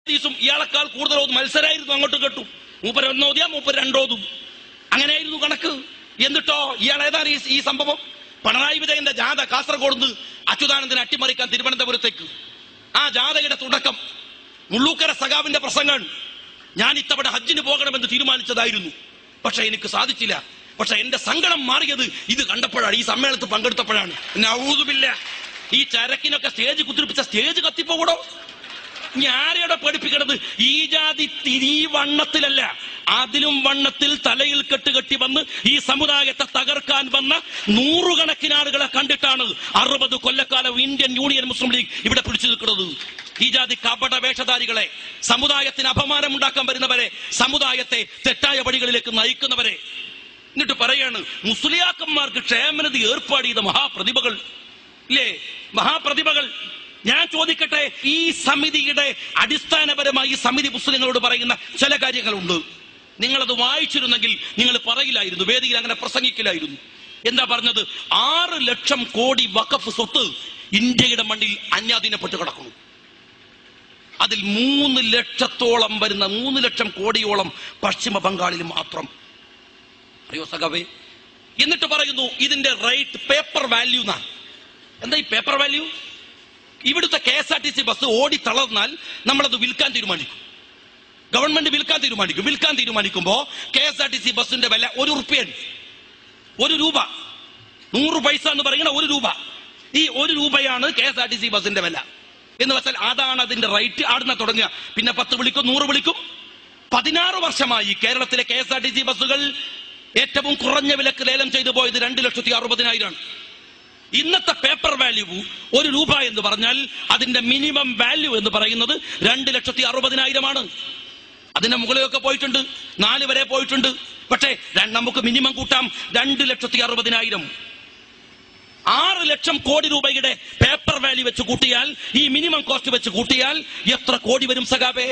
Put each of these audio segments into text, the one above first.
ഇയാളെക്കാൾ കൂടുതൽ ഓതും. മത്സരമായിരുന്നു, അങ്ങോട്ട് കേട്ടു. മൂപ്പര് ഒന്നോതിയാ മൂപ്പര് രണ്ടോതും. അങ്ങനെയായിരുന്നു കണക്ക്. എന്നിട്ടോ ഇയാൾ ഏതാണ് ഈ സംഭവം? പിണറായി വിജയന്റെ ജാഥ കാസർഗോഡ് അച്യുതാനന്ദനെ അട്ടിമറിക്കാൻ തിരുവനന്തപുരത്തേക്ക്. ആ ജാഥയുടെ തുടക്കം മുള്ളൂക്കര സഖാവിന്റെ പ്രസംഗം. ഞാൻ ഇത്തവണ ഹജ്ജിന് പോകണമെന്ന് തീരുമാനിച്ചതായിരുന്നു, പക്ഷെ എനിക്ക് സാധിച്ചില്ല. പക്ഷെ എന്റെ സങ്കടം മാറിയത് ഇത് കണ്ടപ്പോഴാണ്, ഈ സമ്മേളനത്തിൽ പങ്കെടുത്തപ്പോഴാണ്. നഊദുബില്ല, ഈ ചരക്കിനൊക്കെ സ്റ്റേജ് കുത്തിരിപ്പിച്ച സ്റ്റേജ് കത്തിപ്പോകൂടോ? ഞാരെവിടെ പഠിപ്പിക്കണത്? ഈ ജാതി ഈ വണ്ണത്തിലല്ല, അതിലും വണ്ണത്തിൽ തലയിൽ കെട്ടുകെട്ടി വന്ന് ഈ സമുദായത്തെ തകർക്കാൻ വന്ന നൂറുകണക്കിന് ആളുകളെ കണ്ടിട്ടാണ് 60 കൊല്ലക്കാലം ഇന്ത്യൻ യൂണിയൻ മുസ്ലിം ലീഗ് ഇവിടെ പിടിച്ചു നിൽക്കുന്നത്. ഈ ജാതി കപട വേഷധാരികളെ, സമുദായത്തിന് അപമാനമുണ്ടാക്കാൻ വരുന്നവരെ, സമുദായത്തെ തെറ്റായ വഴികളിലേക്ക് നയിക്കുന്നവരെ. എന്നിട്ട് പറയാണ് മുസ്ലിയാക്കന്മാർക്ക് ക്ഷേമനിധി ഏർപ്പാട് ചെയ്ത മഹാപ്രതിഭകൾ ഇല്ലേ, മഹാപ്രതിഭകൾ. ഞാൻ ചോദിക്കട്ടെ, ഈ സമിതിയുടെ അടിസ്ഥാനപരമായി ഈ സമിതി മുസ്ലിങ്ങളോട് പറയുന്ന ചില കാര്യങ്ങളുണ്ട്. നിങ്ങളത് വായിച്ചിരുന്നെങ്കിൽ നിങ്ങൾ പറയില്ലായിരുന്നു, വേദിയിൽ അങ്ങനെ പ്രസംഗിക്കില്ലായിരുന്നു. എന്താ പറഞ്ഞത്? 6 ലക്ഷം കോടി വഖഫ് സ്വത്ത് ഇന്ത്യയുടെ മണ്ണിൽ അന്യാധീനപ്പെട്ട് കിടക്കുന്നു. അതിൽ 3 ലക്ഷത്തോളം വരുന്ന 3 ലക്ഷം കോടിയോളം പശ്ചിമ ബംഗാളിൽ മാത്രം. അറിയോ സഖാവേ? എന്നിട്ട് പറയുന്നു ഇതിന്റെ റേറ്റ് പേപ്പർ വാല്യൂ എന്നാണ്. എന്താ ഈ പേപ്പർ വാല്യൂ? ഇവിടുത്തെ KSRTC ബസ് ഓടി തളർന്നാൽ നമ്മളത് വിൽക്കാൻ തീരുമാനിക്കും, ഗവൺമെന്റ് വിൽക്കാൻ തീരുമാനിക്കും. വിൽക്കാൻ തീരുമാനിക്കുമ്പോ KSRTC ബസിന്റെ വില 1 രൂപയാണ്. 1 രൂപ, 100 പൈസ എന്ന് പറയുന്ന 1 രൂപ. ഈ 1 രൂപയാണ് KSRTC ബസിന്റെ വില എന്ന് വെച്ചാൽ അതാണ് അതിന്റെ റേറ്റ്. ആടുന്ന തുടങ്ങുക, പിന്നെ 10 വിളിക്കും, 100 വിളിക്കും. 16 വർഷമായി കേരളത്തിലെ KSRTC ബസ്സുകൾ ഏറ്റവും കുറഞ്ഞ വിലക്ക് ലേലം ചെയ്തു പോയത് 2,60,000. ഇന്നത്തെ പേപ്പർ വാല്യൂ 1 രൂപ എന്ന് പറഞ്ഞാൽ അതിന്റെ മിനിമം വാല്യൂ എന്ന് പറയുന്നത് 2,60,000 അതിന്റെ മുകളിലൊക്കെ പോയിട്ടുണ്ട്, 4 വരെ പോയിട്ടുണ്ട്. പക്ഷേ നമുക്ക് മിനിമം കൂട്ടാം 2,60,000. 6 ലക്ഷം കോടി രൂപയുടെ പേപ്പർ വാല്യൂ വെച്ച് കൂട്ടിയാൽ, ഈ മിനിമം കോസ്റ്റ് വെച്ച് കൂട്ടിയാൽ എത്ര കോടി വരും സഖാവേ?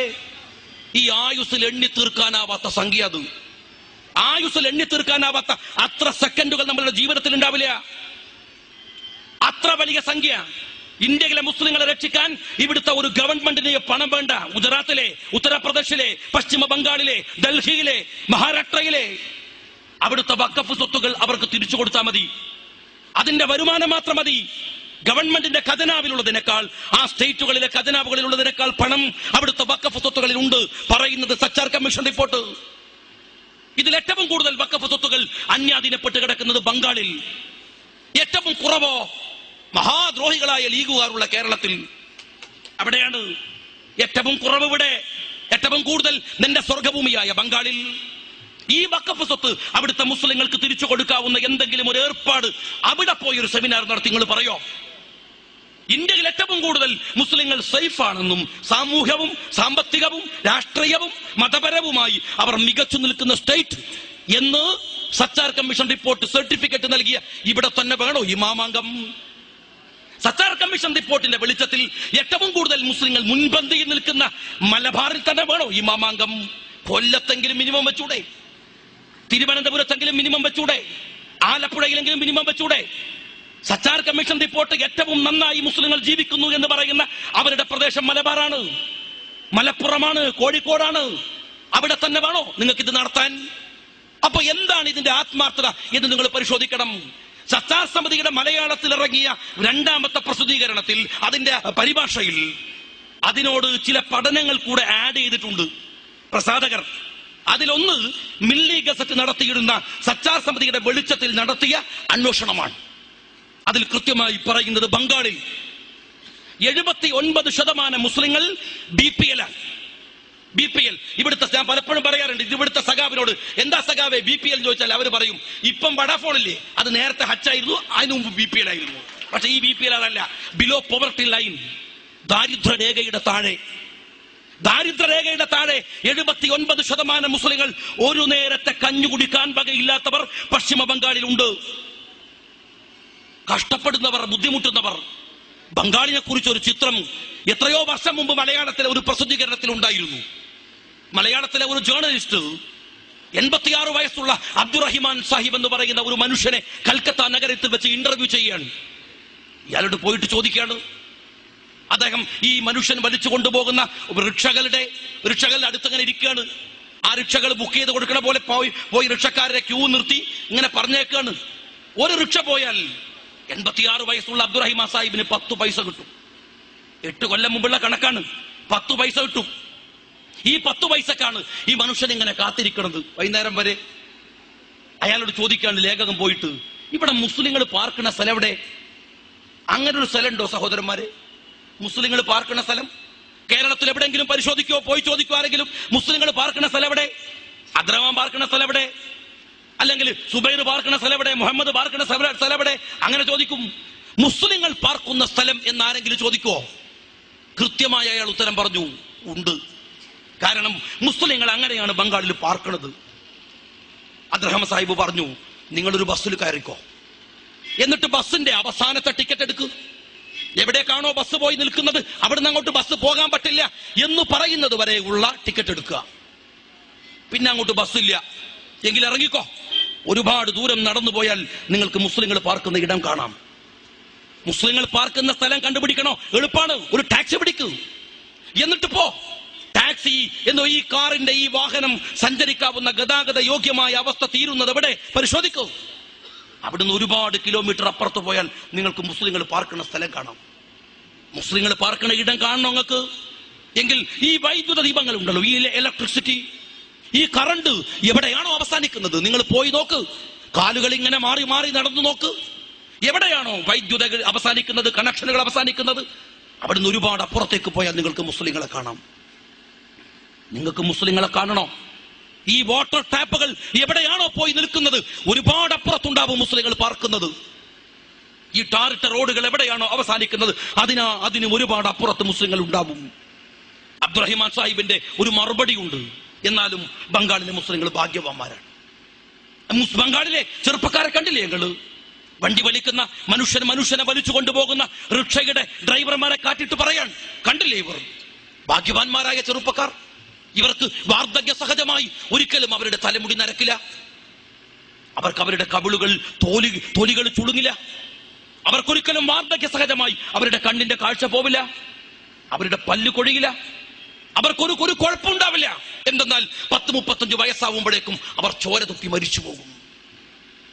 ഈ ആയുസ്സിൽ എണ്ണി തീർക്കാനാവാത്ത സംഖ്യ. അത് ആയുസ്സിൽ എണ്ണി തീർക്കാനാവാത്ത അത്ര സെക്കൻഡുകൾ നമ്മളുടെ ജീവിതത്തിൽ ഉണ്ടാവില്ല. അത്ര വലിയ സംഖ്യ. ഇന്ത്യയിലെ മുസ്ലിങ്ങളെ രക്ഷിക്കാൻ ഇവിടുത്തെ ഒരു ഗവൺമെന്റിന് പണം വേണ്ട. ഗുജറാത്തിലെ, ഉത്തർപ്രദേശിലെ, പശ്ചിമ ബംഗാളിലെ, ഡൽഹിയിലെ, മഹാരാഷ്ട്രയിലെ അവിടുത്തെ വഖഫ് സ്വത്തുകൾ അവർക്ക് തിരിച്ചു കൊടുത്താൽ മതി. അതിന്റെ വരുമാനം മാത്രം മതി. ഗവൺമെന്റിന്റെ ഖജനാവിലുള്ളതിനേക്കാൾ, ആ സ്റ്റേറ്റുകളിലെ ഖജനാവുകളിലുള്ളതിനേക്കാൾ പണം അവിടുത്തെ വഖഫ് സ്വത്തുകളിൽ ഉണ്ട്. പറയുന്നത് സച്ചാർ കമ്മീഷൻ റിപ്പോർട്ട്. ഇതിൽ ഏറ്റവും കൂടുതൽ വഖഫ് സ്വത്തുകൾ അന്യാധീനപ്പെട്ട് കിടക്കുന്നത് ബംഗാളിൽ. ഏറ്റവും കുറവോ മഹാദ്രോഹികളായ ലീഗുകാരുള്ള കേരളത്തിൽ. അവിടെയാണ് ഏറ്റവും കുറവ്. ഇവിടെ ഏറ്റവും കൂടുതൽ നിന്റെ സ്വർഗഭൂമിയായ ബംഗാളിൽ. ഈ വഖഫ് സ്വത്ത് അവിടുത്തെ മുസ്ലിങ്ങൾക്ക് തിരിച്ചു കൊടുക്കാവുന്ന എന്തെങ്കിലും ഒരു ഏർപ്പാട് അവിടെ പോയി ഒരു സെമിനാർ നടത്തി നിങ്ങൾ പറയോ? ഇന്ത്യയിൽ ഏറ്റവും കൂടുതൽ മുസ്ലിങ്ങൾ സേഫ് ആണെന്നും സാമൂഹ്യവും സാമ്പത്തികവും രാഷ്ട്രീയവും മതപരവുമായി അവർ മികച്ചു നിൽക്കുന്ന സ്റ്റേറ്റ് എന്ന് സച്ചാർ കമ്മീഷൻ റിപ്പോർട്ട് സർട്ടിഫിക്കറ്റ് നൽകിയ ഇവിടെ തന്നെ വേണോ ഈ മാമാങ്കം? സച്ചാർ കമ്മീഷൻ റിപ്പോർട്ടിന്റെ വെളിച്ചത്തിൽ ഏറ്റവും കൂടുതൽ മുസ്ലിങ്ങൾ മുൻപന്തിയിൽ നിൽക്കുന്ന മലബാറിൽ തന്നെ വേണോ ഈ മാമാങ്കം? കൊല്ലത്തെങ്കിലും മിനിമം വെച്ചൂടെ? തിരുവനന്തപുരത്തെങ്കിലും മിനിമം വെച്ചൂടെ? ആലപ്പുഴയിലെങ്കിലും മിനിമം വെച്ചൂടെ? സച്ചാർ കമ്മീഷൻ റിപ്പോർട്ട് ഏറ്റവും നന്നായി മുസ്ലിങ്ങൾ ജീവിക്കുന്നു എന്ന് പറയുന്ന അവരുടെ പ്രദേശം മലബാറാണ്, മലപ്പുറമാണ്, കോഴിക്കോടാണ്. അവിടെ തന്നെ വേണോ നിങ്ങൾക്ക് ഇത് നടത്താൻ? അപ്പൊ എന്താണ് ഇതിന്റെ ആത്മാർത്ഥത എന്ന് നിങ്ങൾ പരിശോധിക്കണം. സച്ചാർ സമിതിയുടെ മലയാളത്തിൽ ഇറങ്ങിയ 2ാമത്തെ പ്രസിദ്ധീകരണത്തിൽ അതിന്റെ പരിഭാഷയിൽ അതിനോട് ചില പഠനങ്ങൾ കൂടെ ആഡ് ചെയ്തിട്ടുണ്ട് പ്രസാധകർ. അതിലൊന്ന് മില്ലി ഗസറ്റ് നടത്തിയിരുന്ന സച്ചാർ സമിതിയുടെ വെളിച്ചത്തിൽ നടത്തിയ അന്വേഷണമാണ്. അതിൽ കൃത്യമായി പറയുന്നത് ബംഗാളിൽ 79% മുസ്ലിങ്ങൾ BPL ആണ്. BPL ഇവിടുത്തെ, ഞാൻ പലപ്പോഴും പറയാറുണ്ട്, ഇവിടുത്തെ സഖാവിനോട് എന്താ സഖാവേ BPL ചോദിച്ചാൽ അവർ പറയും ഇപ്പം വഡാഫോണില്ലേ, അത് നേരത്തെ ഹച്ചായിരുന്നു, അതിനു മുമ്പ് BPL ആയിരുന്നു. പക്ഷെ ഈ BPL അതല്ല, ബിലോ പോവർട്ടി ലൈൻ, ദാരിദ്ര്യരേഖയുടെ താഴെ. ദാരിദ്ര്യരേഖയുടെ താഴെ 79% മുസ്ലിങ്ങൾ ഒരു നേരത്തെ കഞ്ഞു കുടിക്കാൻ വകയില്ലാത്തവർ പശ്ചിമ ബംഗാളിലുണ്ട്. കഷ്ടപ്പെടുന്നവർ, ബുദ്ധിമുട്ടുന്നവർ. ബംഗാളിനെ കുറിച്ച് ഒരു ചിത്രം എത്രയോ വർഷം മുമ്പ് മലയാളത്തിലെ ഒരു പ്രസിദ്ധീകരണത്തിൽ ഉണ്ടായിരുന്നു. മലയാളത്തിലെ ഒരു ജേർണലിസ്റ്റ് 86 വയസ്സുള്ള അബ്ദുറഹിമാൻ സാഹിബ് എന്ന് പറയുന്ന ഒരു മനുഷ്യനെ കൽക്കത്ത നഗരത്തിൽ വെച്ച് ഇന്റർവ്യൂ ചെയ്യുകയാണ്. ഇയാളോട് പോയിട്ട് ചോദിക്കുകയാണ്, അദ്ദേഹം ഈ മനുഷ്യൻ വലിച്ചു കൊണ്ടുപോകുന്ന റിക്ഷകളുടെ അടുത്തങ്ങനെ ഇരിക്കുകയാണ്. ആ റിക്ഷകൾ ബുക്ക് ചെയ്ത് കൊടുക്കണ പോലെ പോയി റിക്ഷക്കാരെ ക്യൂ നിർത്തി ഇങ്ങനെ പറഞ്ഞേക്കാണ്. ഒരു റിക്ഷ പോയാൽ 86 വയസ്സുള്ള അബ്ദുറഹിമാൻ സാഹിബിന് 10 പൈസ കിട്ടും. 8 കൊല്ലം മുമ്പുള്ള കണക്കാണ്. 10 പൈസ കിട്ടും. ഈ 10 പൈസക്കാണ് ഈ മനുഷ്യൻ ഇങ്ങനെ കാത്തിരിക്കുന്നത് വൈകുന്നേരം വരെ. അയാളോട് ചോദിക്കാണ് ലേഖകൻ പോയിട്ട്, ഇവിടെ മുസ്ലിങ്ങൾ പാർക്കുന്ന സ്ഥലം എവിടെ? അങ്ങനെ ഒരു സ്ഥലം ഉണ്ടോ സഹോദരന്മാരെ? മുസ്ലിങ്ങൾ പാർക്കുന്ന സ്ഥലം കേരളത്തിൽ എവിടെയെങ്കിലും പരിശോധിക്കോ, പോയി ചോദിക്കോ ആരെങ്കിലും? മുസ്ലിങ്ങൾ പാർക്കുന്ന സ്ഥലം എവിടെ? അബ്ദുറഹ്മാൻ പാർക്കുന്ന സ്ഥലം എവിടെ? അല്ലെങ്കിൽ സുബൈർ പാർക്കുന്ന സ്ഥലം എവിടെ? മുഹമ്മദ് പാർക്കുന്ന സ്ഥലം എവിടെ? അങ്ങനെ ചോദിക്കും. മുസ്ലിങ്ങൾ പാർക്കുന്ന സ്ഥലം എന്നാരെങ്കിലും ചോദിക്കോ? കൃത്യമായ അയാൾ ഉത്തരം പറഞ്ഞു, ഉണ്ട്. കാരണം മുസ്ലിങ്ങൾ അങ്ങനെയാണ് ബംഗാളിൽ പാർക്കുന്നത്. അബ്ദുറഹ്മാൻ സാഹിബ് പറഞ്ഞു, നിങ്ങളൊരു ബസ്സിൽ കയറിക്കോ, എന്നിട്ട് ബസ്സിന്റെ അവസാനത്തെ ടിക്കറ്റ് എടുക്കൂ. എവിടേക്കാണോ ബസ് പോയി നിൽക്കുന്നത് അവിടുന്ന് അങ്ങോട്ട് ബസ് പോകാൻ പറ്റില്ല എന്ന് പറയുന്നത് വരെ ഉള്ള ടിക്കറ്റ് എടുക്കുക. പിന്നെ അങ്ങോട്ട് ബസ്സില്ല എങ്കിൽ ഇറങ്ങിക്കോ. ഒരുപാട് ദൂരം നടന്നു പോയാൽ നിങ്ങൾക്ക് മുസ്ലിങ്ങൾ പാർക്കുന്ന ഇടം കാണാം. മുസ്ലിങ്ങൾ പാർക്കുന്ന സ്ഥലം കണ്ടുപിടിക്കണോ? എളുപ്പമാണ്. ഒരു ടാക്സി പിടിക്കൂ, എന്നിട്ട് പോ. ടാക്സി എന്നോ ഈ കാറിന്റെ ഈ വാഹനം സഞ്ചരിക്കാവുന്ന ഗതാഗത യോഗ്യമായ അവസ്ഥ തീരുന്നത് എവിടെ? പരിശോധിക്കൂ. അവിടുന്ന് ഒരുപാട് കിലോമീറ്റർ അപ്പുറത്ത് പോയാൽ നിങ്ങൾക്ക് മുസ്ലിങ്ങൾ പാർക്കുന്ന സ്ഥലം കാണാം. മുസ്ലിങ്ങൾ പാർക്കുന്ന ഇടം കാണണം നിങ്ങൾക്ക് എങ്കിൽ ഈ വൈദ്യുത ദീപങ്ങൾ ഉണ്ടല്ലോ, ഈ ഇലക്ട്രിസിറ്റി, ഈ കറണ്ട് എവിടെയാണോ അവസാനിക്കുന്നത് നിങ്ങൾ പോയി നോക്ക്. കാലുകൾ ഇങ്ങനെ മാറി മാറി നടന്നു നോക്ക്. എവിടെയാണോ വൈദ്യുത അവസാനിക്കുന്നത്, കണക്ഷനുകൾ അവസാനിക്കുന്നത്, അവിടുന്ന് ഒരുപാട് അപ്പുറത്തേക്ക് പോയാൽ നിങ്ങൾക്ക് മുസ്ലിങ്ങളെ കാണാം. നിങ്ങൾക്ക് മുസ്ലിങ്ങളെ കാണണോ? ഈ വാട്ടർ ടാപ്പുകൾ എവിടെയാണോ പോയി നിൽക്കുന്നത് ഒരുപാട് അപ്പുറത്തുണ്ടാവും മുസ്ലിങ്ങൾ പാർക്കുന്നത്. ഈ ടാറിട്ട റോഡുകൾ എവിടെയാണോ അവസാനിക്കുന്നത് അതിന് ഒരുപാട് അപ്പുറത്ത് മുസ്ലിങ്ങൾ ഉണ്ടാവും. അബ്ദുറഹിമാൻ സാഹിബിന്റെ ഒരു മറുപടി ഉണ്ട്. എന്നാലും ബംഗാളിലെ മുസ്ലിങ്ങൾ ഭാഗ്യവാന്മാരാണ്. ബംഗാളിലെ ചെറുപ്പക്കാരെ കണ്ടില്ലേ ഞങ്ങള്? വണ്ടി വലിക്കുന്ന മനുഷ്യനെ വലിച്ചു കൊണ്ടുപോകുന്ന റിക്ഷയുടെ ഡ്രൈവർമാരെ കാട്ടിട്ട് പറയാൻ കണ്ടില്ലേ? ഇവർ ഭാഗ്യവാന്മാരായ ചെറുപ്പക്കാർ. ഇവർക്ക് വാർദ്ധക്യ സഹജമായി ഒരിക്കലും അവരുടെ തലമുടി നരക്കില്ല. അവർക്ക് അവരുടെ കവിളുകൾ തൊലികൾ ചുളുങ്ങില്ല. അവർക്കൊരിക്കലും വാർദ്ധക്യ സഹജമായി അവരുടെ കണ്ണിന്റെ കാഴ്ച പോവില്ല. അവരുടെ പല്ല് കൊഴിയില്ല. അവർക്കൊരു കുഴപ്പമുണ്ടാവില്ല. എന്തെന്നാൽ 10-35 വയസ്സാവുമ്പോഴേക്കും അവർ ചോര തുപ്പി മരിച്ചു പോകും.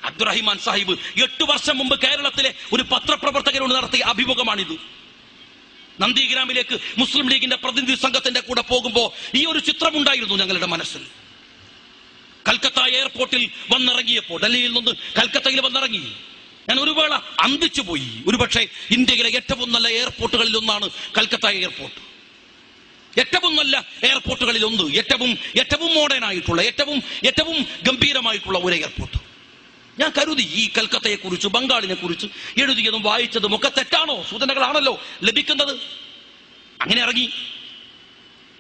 അബ്ദുറഹിമാൻ സാഹിബ് 8 വർഷം മുമ്പ് കേരളത്തിലെ ഒരു പത്രപ്രവർത്തകരോട് നടത്തിയ അഭിമുഖമാണിത്. നന്ദിഗ്രാമിലേക്ക് മുസ്ലിം ലീഗിന്റെ പ്രതിനിധി സംഘത്തിന്റെ കൂടെ പോകുമ്പോ ഈ ഒരു ചിത്രമുണ്ടായിരുന്നു ഞങ്ങളുടെ മനസ്സിൽ. കൽക്കത്ത എയർപോർട്ടിൽ വന്നിറങ്ങിയപ്പോൾ, ഡൽഹിയിൽ നിന്ന് കൽക്കത്തയിൽ വന്നിറങ്ങി, ഞാൻ ഒരു വേള അന്തിച്ചു പോയി. ഒരുപക്ഷെ ഇന്ത്യയിലെ ഏറ്റവും നല്ല എയർപോർട്ടുകളിൽ ഒന്നാണ് കൽക്കത്ത എയർപോർട്ട്. ഏറ്റവും നല്ല എയർപോർട്ടുകളിൽ ഒന്ന്, ഏറ്റവും മോഡേൺ ആയിട്ടുള്ള, ഏറ്റവും ഗംഭീരമായിട്ടുള്ള ഒരു എയർപോർട്ട്. ഞാൻ കരുതി ഈ കൽക്കത്തയെ കുറിച്ച്, ബംഗാളിനെ കുറിച്ച് എഴുതിയതും വായിച്ചതും ഒക്കെ തെറ്റാണോ? സൂചനകളാണല്ലോ ലഭിക്കുന്നത്. അങ്ങനെ ഇറങ്ങി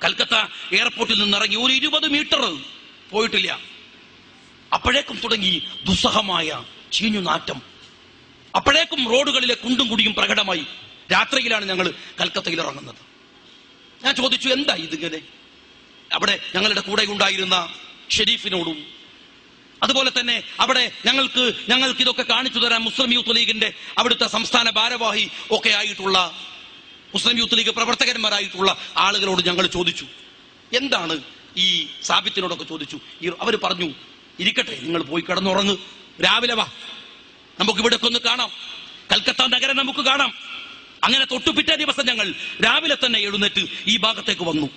കൽക്കത്ത എയർപോർട്ടിൽ നിന്ന് ഇറങ്ങി ഒരു 20 മീറ്റർ പോയിട്ടില്ല, അപ്പോഴേക്കും തുടങ്ങി ദുസ്സഹമായ ചീഞ്ഞുനാറ്റം. അപ്പോഴേക്കും റോഡുകളിലെ കുണ്ടും കുടിയും പ്രകടമായി. രാത്രിയിലാണ് ഞങ്ങൾ കൽക്കത്തയിൽ ഇറങ്ങുന്നത്. ഞാൻ ചോദിച്ചു, എന്താ ഇതിങ്ങനെ? അവിടെ ഞങ്ങളുടെ കൂടെ ഉണ്ടായിരുന്ന ഷെരീഫിനോടും അതുപോലെ തന്നെ അവിടെ ഞങ്ങൾക്ക് ഇതൊക്കെ കാണിച്ചു തരാൻ മുസ്ലിം യൂത്ത് ലീഗിന്റെ അവിടുത്തെ സംസ്ഥാന ഭാരവാഹി ഒക്കെ ആയിട്ടുള്ള മുസ്ലിം യൂത്ത് ലീഗ് പ്രവർത്തകന്മാരായിട്ടുള്ള ആളുകളോട് ഞങ്ങൾ ചോദിച്ചു, എന്താണ് ഈ സാബിത്തിനോടൊക്കെ ചോദിച്ചു. അവർ പറഞ്ഞു, ഇരിക്കട്ടെ, നിങ്ങൾ പോയി കിടന്നുറങ്ങ്, രാവിലെ വാ, നമുക്ക് ഇവിടെ ഒന്ന് കാണാം, കൽക്കത്ത നഗരം നമുക്ക് കാണാം. അങ്ങനെ തൊട്ടു പിറ്റേ ദിവസം ഞങ്ങൾ രാവിലെ തന്നെ എഴുന്നേറ്റ് ഈ ഭാഗത്തേക്ക് വന്നു.